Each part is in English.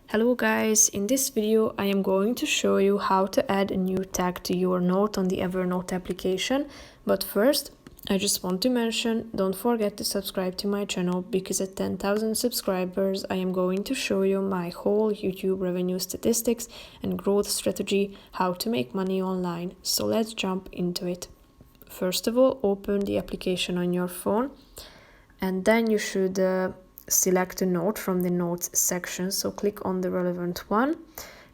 Hello guys, in this video I am going to show you how to add a new tag to your note on the Evernote application. But first, I just want to mention, don't forget to subscribe to my channel because at 10,000 subscribers I am going to show you my whole YouTube revenue statistics and growth strategy, how to make money online. So let's jump into it. First of all, open the application on your phone and then you should select a note from the notes section. So click on the relevant one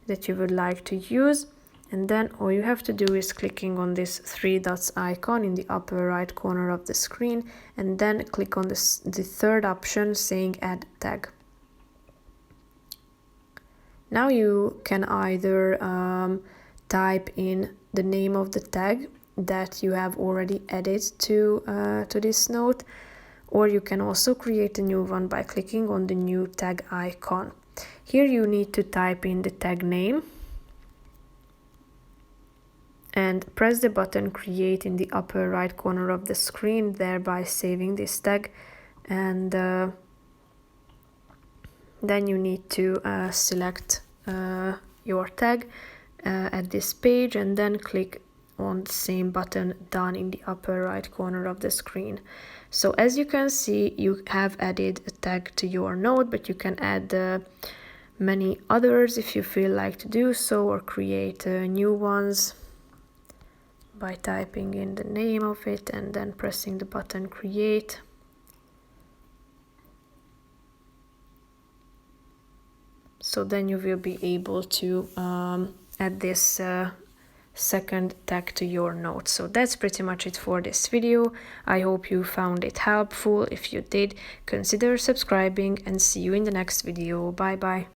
that you would like to use, and then all you have to do is clicking on this three dots icon in the upper right corner of the screen, and then click on the third option saying add tag. Now you can either type in the name of the tag that you have already added to this note, or you can also create a new one by clicking on the new tag icon. Here you need to type in the tag name and press the button create in the upper right corner of the screen, thereby saving this tag. And then you need to select your tag at this page and then click on the same button done in the upper right corner of the screen. So as you can see, you have added a tag to your note, but you can add many others if you feel like to do so, or create new ones by typing in the name of it and then pressing the button create. So then you will be able to add this second tag to your note. So that's pretty much it for this video. I hope you found it helpful. If you did, consider subscribing and see you in the next video. Bye bye.